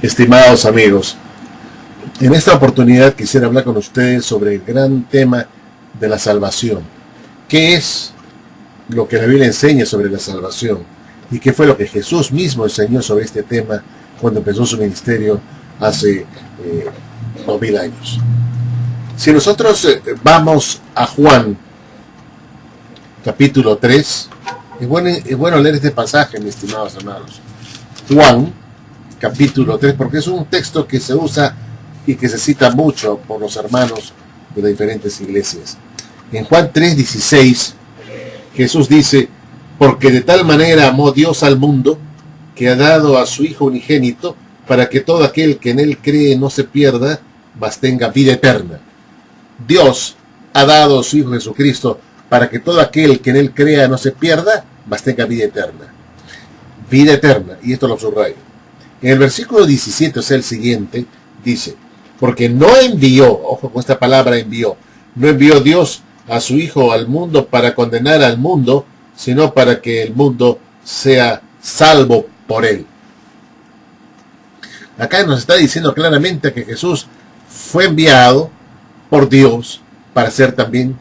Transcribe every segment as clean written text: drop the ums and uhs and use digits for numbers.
Estimados amigos, en esta oportunidad quisiera hablar con ustedes sobre el gran tema de la salvación. ¿Qué es lo que la Biblia enseña sobre la salvación? ¿Y qué fue lo que Jesús mismo enseñó sobre este tema cuando empezó su ministerio hace 2000 años? Si nosotros vamos a Juan, capítulo 3, es bueno leer este pasaje, mis estimados hermanos. Juan, capítulo 3, porque es un texto que se usa y que se cita mucho por los hermanos de las diferentes iglesias. En Juan 3:16, Jesús dice: porque de tal manera amó Dios al mundo, que ha dado a su Hijo unigénito, para que todo aquel que en él cree no se pierda, mas tenga vida eterna. Dios ha dado a su Hijo Jesucristo, para que todo aquel que en él crea no se pierda, mas tenga vida eterna. Vida eterna, y esto lo subrayo. En el versículo 17, o sea, el siguiente, dice: porque no envió, ojo con esta palabra envió, no envió Dios a su Hijo al mundo para condenar al mundo, sino para que el mundo sea salvo por él. Acá nos está diciendo claramente que Jesús fue enviado por Dios para ser también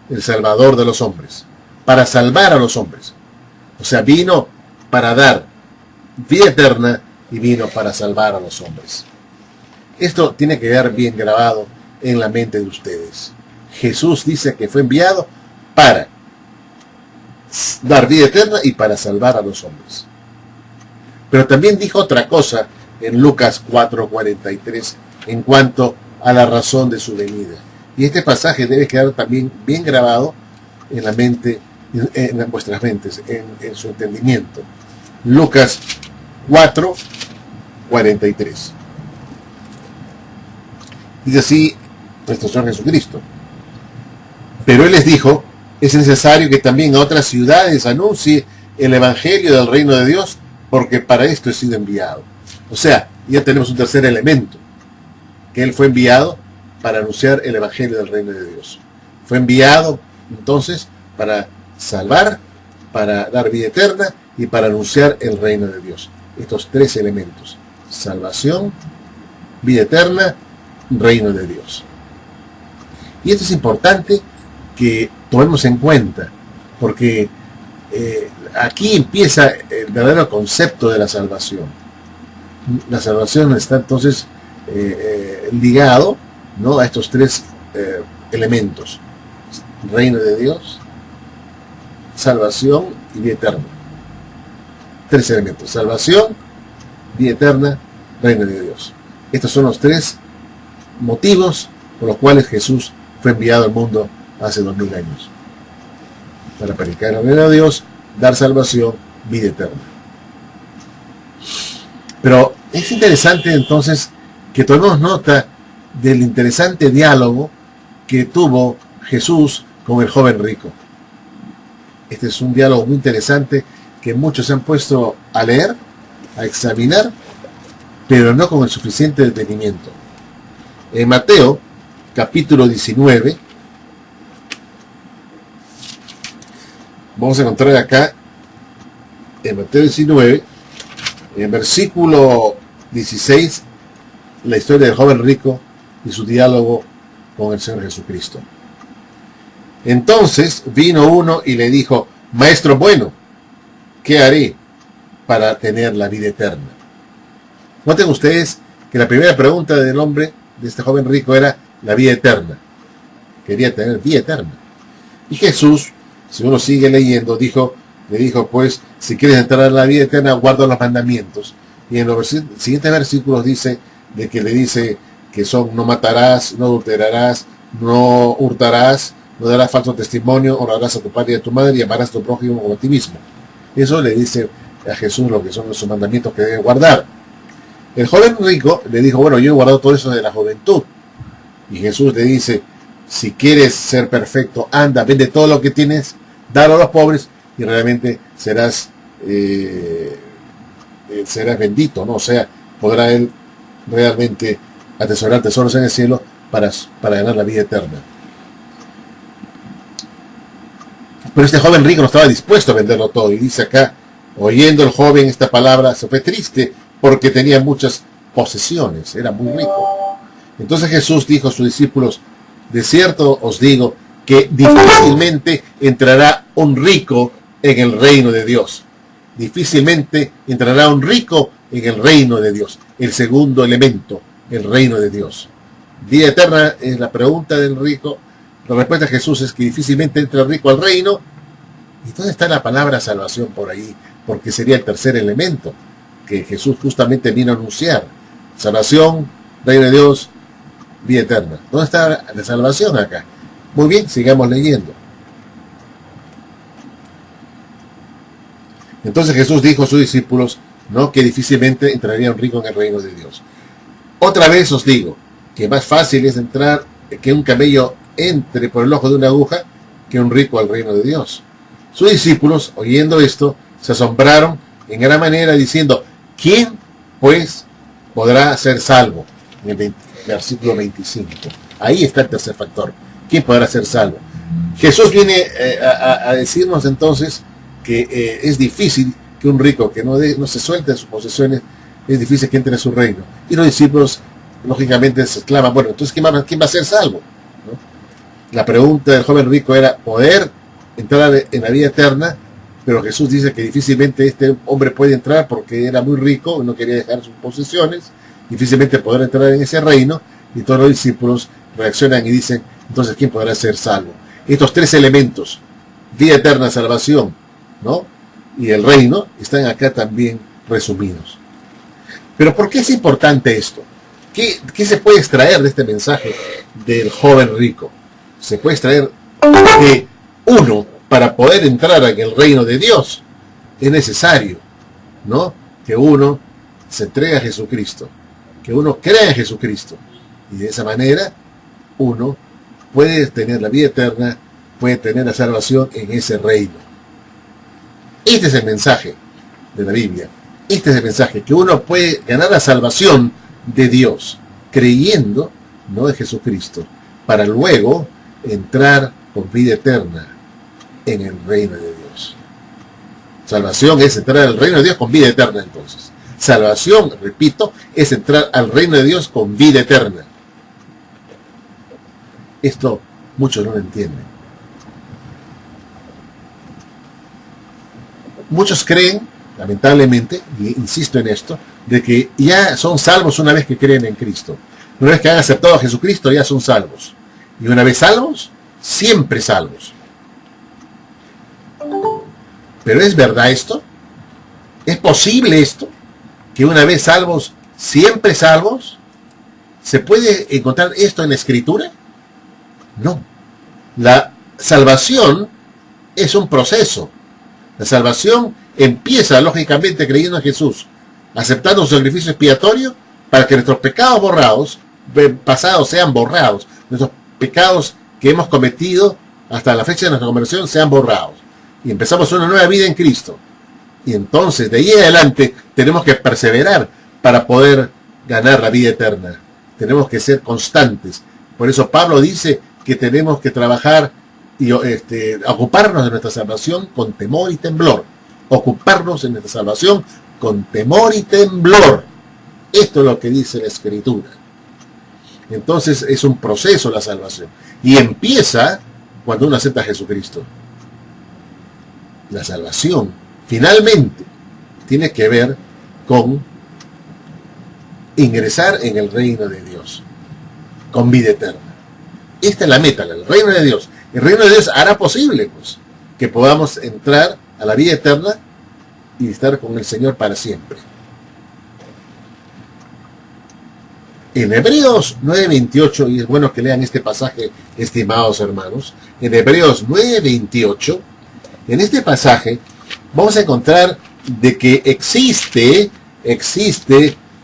el Salvador de los hombres, para salvar a los hombres. O sea, vino para dar vida eterna y vino para salvar a los hombres. Esto tiene que quedar bien grabado en la mente de ustedes. Jesús dice que fue enviado para dar vida eterna y para salvar a los hombres. Pero también dijo otra cosa en Lucas 4:43 en cuanto a la razón de su venida. Y este pasaje debe quedar también bien grabado en la mente, en vuestras mentes, en su entendimiento. Lucas 4:43. Dice así nuestro Señor Jesucristo: pero Él les dijo, es necesario que también a otras ciudades anuncie el Evangelio del Reino de Dios, porque para esto he sido enviado. O sea, ya tenemos un tercer elemento, que Él fue enviado para anunciar el Evangelio del Reino de Dios. Fue enviado, entonces, para salvar, para dar vida eterna y para anunciar el Reino de Dios. Estos tres elementos: salvación, vida eterna, Reino de Dios. Y esto es importante que tomemos en cuenta, porque aquí empieza el verdadero concepto de la salvación. La salvación está entonces ligado, ¿no?, a estos tres elementos: Reino de Dios, salvación y vida eterna. Tres elementos: salvación, vida eterna, Reino de Dios. Estos son los tres motivos por los cuales Jesús fue enviado al mundo hace 2000 años. Para predicar el reino de Dios, dar salvación, vida eterna. Pero es interesante entonces que tomemos nota del interesante diálogo que tuvo Jesús con el joven rico. Este es un diálogo muy interesante que muchos se han puesto a leer, a examinar, pero no con el suficiente detenimiento. En Mateo, capítulo 19, vamos a encontrar acá, en Mateo 19, en versículo 16, la historia del joven rico y su diálogo con el Señor Jesucristo. Entonces vino uno y le dijo: Maestro bueno, ¿qué haré para tener la vida eterna? Noten ustedes que la primera pregunta del hombre, de este joven rico, era la vida eterna. Quería tener vida eterna. Y Jesús, si uno sigue leyendo, le dijo, pues, si quieres entrar en la vida eterna, guarda los mandamientos. Y en los siguientes versículos le dice que son: no matarás, no adulterarás, no hurtarás, no darás falso testimonio, honrarás a tu padre y a tu madre y amarás a tu prójimo como a ti mismo. Eso le dice a Jesús lo que son los mandamientos que debe guardar. El joven rico le dijo: bueno, yo he guardado todo eso de la juventud. Y Jesús le dice: si quieres ser perfecto, anda, vende todo lo que tienes, dalo a los pobres y realmente serás bendito, ¿no? O sea, podrá él realmente atesorar tesoros en el cielo para ganar la vida eterna. Pero este joven rico no estaba dispuesto a venderlo todo, y dice acá: oyendo el joven esta palabra, se fue triste porque tenía muchas posesiones, era muy rico. Entonces Jesús dijo a sus discípulos, de cierto os digo que difícilmente entrará un rico en el reino de Dios. Difícilmente entrará un rico en el reino de Dios. El segundo elemento, el reino de Dios. Vida eterna es la pregunta del rico. La respuesta de Jesús es que difícilmente entra el rico al reino. ¿Y dónde está la palabra salvación por ahí? Porque sería el tercer elemento que Jesús justamente vino a anunciar. Salvación, reino de Dios, vida eterna. ¿Dónde está la salvación acá? Muy bien, sigamos leyendo. Entonces Jesús dijo a sus discípulos, ¿no?, que difícilmente entraría un rico en el reino de Dios. Otra vez os digo que más fácil es entrar, que un camello entre por el ojo de una aguja, que un rico al reino de Dios. Sus discípulos, oyendo esto, se asombraron en gran manera, diciendo, ¿quién, pues, podrá ser salvo? En el versículo 25. Ahí está el tercer factor. ¿Quién podrá ser salvo? Jesús viene a decirnos entonces que es difícil que un rico que no se suelte de sus posesiones, es difícil que entre en su reino. Y los discípulos, lógicamente, se exclaman, bueno, entonces, ¿quién va a ser salvo? ¿No? La pregunta del joven rico era poder entrar en la vida eterna, pero Jesús dice que difícilmente este hombre puede entrar porque era muy rico, no quería dejar sus posesiones, difícilmente poder entrar en ese reino, y todos los discípulos reaccionan y dicen, entonces, ¿quién podrá ser salvo? Estos tres elementos, vida eterna, salvación, ¿no?, y el reino, están acá también resumidos. Pero ¿por qué es importante esto? ¿Qué se puede extraer de este mensaje del joven rico? Se puede extraer que uno, para poder entrar en el reino de Dios, es necesario, ¿no?, que uno se entregue a Jesucristo, que uno crea en Jesucristo, y de esa manera uno puede tener la vida eterna, puede tener la salvación en ese reino. Este es el mensaje de la Biblia. Este es el mensaje, que uno puede ganar la salvación de Dios, creyendo, no, en Jesucristo, para luego entrar con vida eterna en el reino de Dios. Salvación es entrar al reino de Dios con vida eterna, entonces. Salvación, repito, es entrar al reino de Dios con vida eterna. Esto muchos no lo entienden. Muchos creen, lamentablemente, y insisto en esto, de que ya son salvos una vez que creen en Cristo. Una vez que han aceptado a Jesucristo, ya son salvos. Y una vez salvos, siempre salvos. ¿Pero es verdad esto? ¿Es posible esto? ¿Que una vez salvos, siempre salvos? ¿Se puede encontrar esto en la Escritura? No. La salvación es un proceso. La salvación empieza, lógicamente, creyendo en Jesús, aceptando su sacrificio expiatorio para que nuestros pecados borrados, pasados, sean borrados. Nuestros pecados que hemos cometido hasta la fecha de nuestra conversión sean borrados. Y empezamos una nueva vida en Cristo. Y entonces, de ahí en adelante, tenemos que perseverar para poder ganar la vida eterna. Tenemos que ser constantes. Por eso Pablo dice que tenemos que trabajar y ocuparnos de nuestra salvación con temor y temblor. Ocuparnos de nuestra salvación con temor y temblor. Esto es lo que dice la Escritura. Entonces es un proceso la salvación. Y empieza cuando uno acepta a Jesucristo. La salvación, finalmente, tiene que ver con ingresar en el reino de Dios, con vida eterna. Esta es la meta, el reino de Dios. El reino de Dios hará posible, pues, que podamos entrar a la vida eterna y estar con el Señor para siempre. En Hebreos 9:28, y es bueno que lean este pasaje, estimados hermanos, en Hebreos 9:28, en este pasaje vamos a encontrar de que existe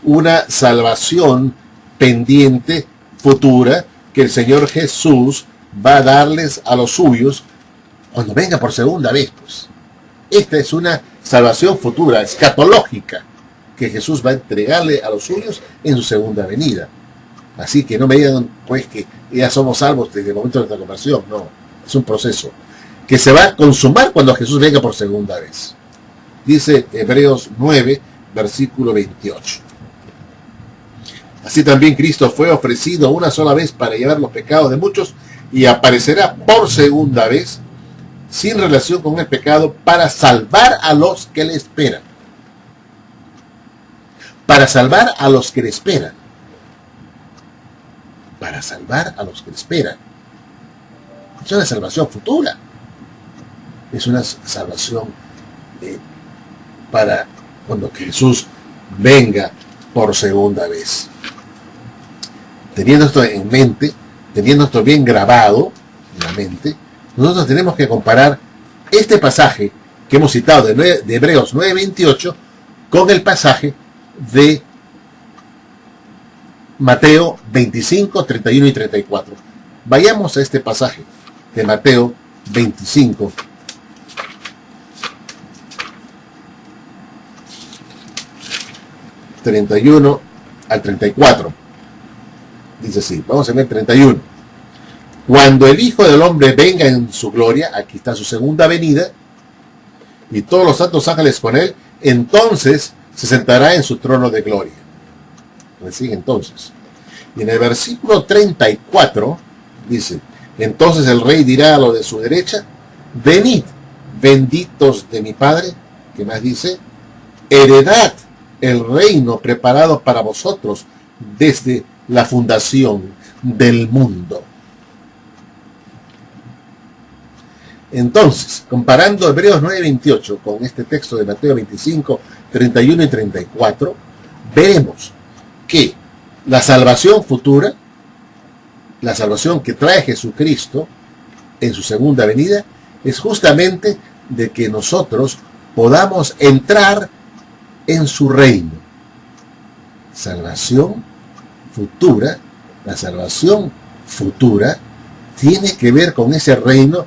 una salvación pendiente, futura, que el Señor Jesús va a darles a los suyos cuando venga por segunda vez, pues. Esta es una salvación futura, escatológica, que Jesús va a entregarle a los suyos en su segunda venida. Así que no me digan, pues, que ya somos salvos desde el momento de nuestra conversión. No, es un proceso que se va a consumar cuando Jesús venga por segunda vez. Dice Hebreos 9, versículo 28. Así también Cristo fue ofrecido una sola vez para llevar los pecados de muchos y aparecerá por segunda vez sin relación con el pecado para salvar a los que le esperan. Para salvar a los que le esperan. Para salvar a los que le esperan. Es una salvación futura. Es una salvación para cuando Jesús venga por segunda vez. Teniendo esto en mente, teniendo esto bien grabado en la mente, nosotros tenemos que comparar este pasaje que hemos citado de Hebreos 9:28 con el pasaje de Mateo 25, 31 y 34. Vayamos a este pasaje de Mateo 25, 31 al 34. Dice así, vamos a ver 31. Cuando el Hijo del Hombre venga en su gloria, aquí está su segunda venida, y todos los santos ángeles con él, entonces se sentará en su trono de gloria. Sigue entonces. Y en el versículo 34 dice, entonces el rey dirá a lo de su derecha, venid, benditos de mi Padre, ¿qué más dice? Heredad el reino preparado para vosotros desde la fundación del mundo. Entonces, comparando Hebreos 9:28 con este texto de Mateo 25, 31 y 34, veremos que la salvación futura, la salvación que trae Jesucristo en su segunda venida, es justamente de que nosotros podamos entrar en su reino. Salvación futura, la salvación futura tiene que ver con ese reino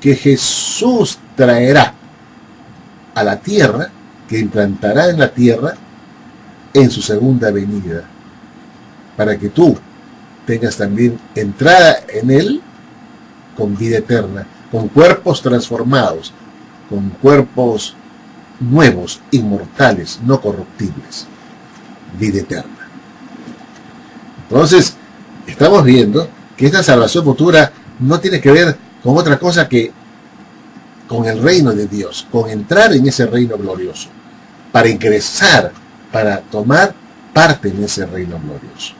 que Jesús traerá a la tierra, que implantará en la tierra en su segunda venida, para que tú tengas también entrada en él con vida eterna, con cuerpos transformados, con cuerpos nuevos, inmortales, no corruptibles, vida eterna. Entonces, estamos viendo que esta salvación futura no tiene que ver con otra cosa que con el reino de Dios, con entrar en ese reino glorioso, para ingresar, para tomar parte en ese reino glorioso.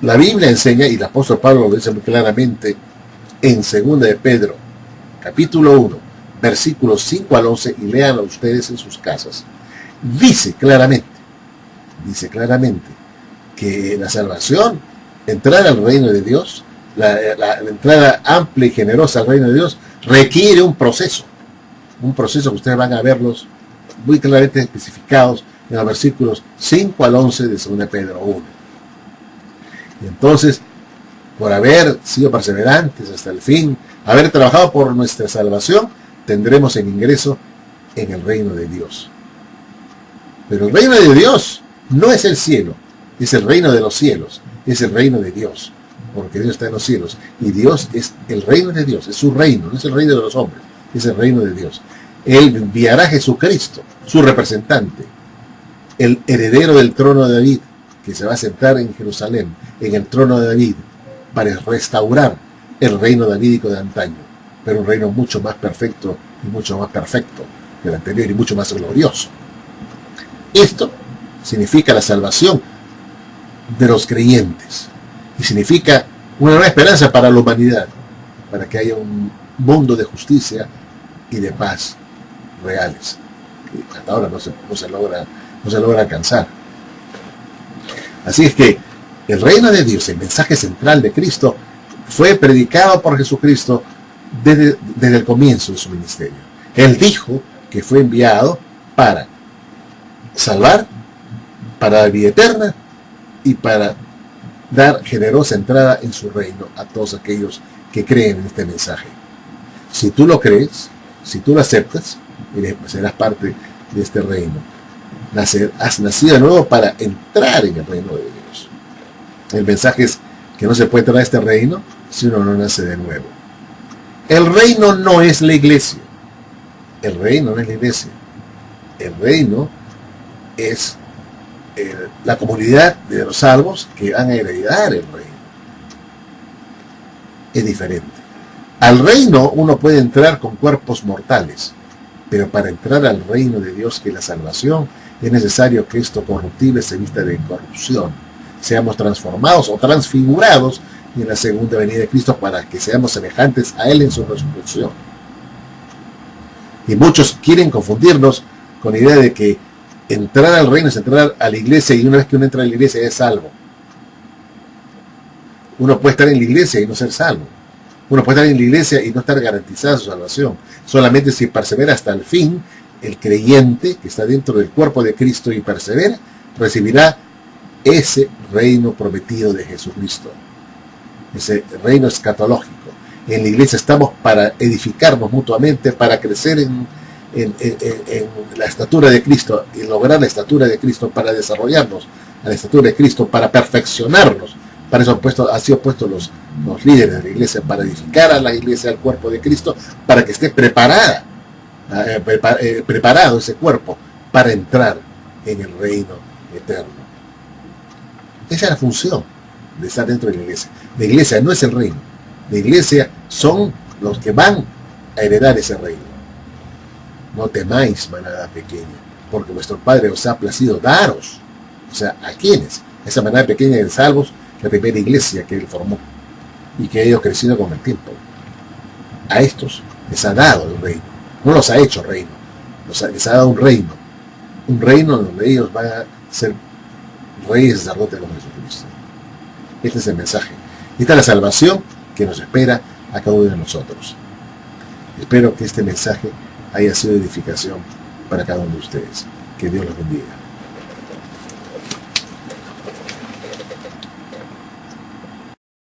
La Biblia enseña, y el apóstol Pablo lo dice muy claramente en 2 de Pedro, capítulo 1, versículos 5 al 11, y léanlo ustedes en sus casas, dice claramente que la salvación, entrar al reino de Dios, la entrada amplia y generosa al reino de Dios, requiere un proceso que ustedes van a verlos muy claramente especificados en los versículos 5 al 11 de 2 de Pedro 1. Y entonces, por haber sido perseverantes hasta el fin, haber trabajado por nuestra salvación, tendremos el ingreso en el reino de Dios. Pero el reino de Dios no es el cielo, es el reino de los cielos, es el reino de Dios, porque Dios está en los cielos, y Dios es el reino de Dios, es su reino, no es el reino de los hombres, es el reino de Dios. Él enviará a Jesucristo, su representante, el heredero del trono de David, que se va a sentar en Jerusalén, en el trono de David, para restaurar el reino davídico de antaño, pero un reino mucho más perfecto y mucho más perfecto que el anterior y mucho más glorioso. Esto significa la salvación de los creyentes y significa una nueva esperanza para la humanidad, para que haya un mundo de justicia y de paz reales, que hasta ahora no se logra alcanzar. Así es que el reino de Dios, el mensaje central de Cristo, fue predicado por Jesucristo desde el comienzo de su ministerio. Él dijo que fue enviado para salvar, para dar vida eterna y para dar generosa entrada en su reino a todos aquellos que creen en este mensaje. Si tú lo crees, si tú lo aceptas, serás parte de este reino. Has nacido de nuevo para entrar en el reino de Dios. El mensaje es que no se puede entrar a este reino si uno no nace de nuevo. El reino no es la iglesia. El reino no es la iglesia. El reino es la comunidad de los salvos que van a heredar el reino. Es diferente. Al reino uno puede entrar con cuerpos mortales, pero para entrar al reino de Dios, que es la salvación, es necesario que esto corruptible se vista de corrupción, seamos transformados o transfigurados en la segunda venida de Cristo para que seamos semejantes a Él en su resurrección. Y muchos quieren confundirnos con la idea de que entrar al reino es entrar a la iglesia, y una vez que uno entra a la iglesia es salvo. Uno puede estar en la iglesia y no ser salvo. Uno puede estar en la iglesia y no estar garantizada su salvación. Solamente si persevera hasta el fin, el creyente que está dentro del cuerpo de Cristo y persevera, recibirá ese reino prometido de Jesucristo. Ese reino escatológico. En la iglesia estamos para edificarnos mutuamente, para crecer en la estatura de Cristo y lograr la estatura de Cristo, para desarrollarnos a la estatura de Cristo, para perfeccionarnos. Para eso han sido puestos los líderes de la iglesia, para edificar a la iglesia, al cuerpo de Cristo, para que esté preparado ese cuerpo para entrar en el reino eterno. Esa es la función de estar dentro de la iglesia. La iglesia no es el reino. La iglesia son los que van a heredar ese reino. No temáis, manada pequeña, porque vuestro Padre os ha placido daros. O sea, ¿a quiénes? Esa manada pequeña de salvos, la primera iglesia que Él formó y que ha ido creciendo con el tiempo. A estos les ha dado el reino. No los ha hecho reino. Les ha dado un reino. Un reino donde ellos van a ser reyes y sacerdotes como Jesucristo. Este es el mensaje. Esta es la salvación que nos espera a cada uno de nosotros. Espero que este mensaje haya sido edificación para cada uno de ustedes. Que Dios los bendiga.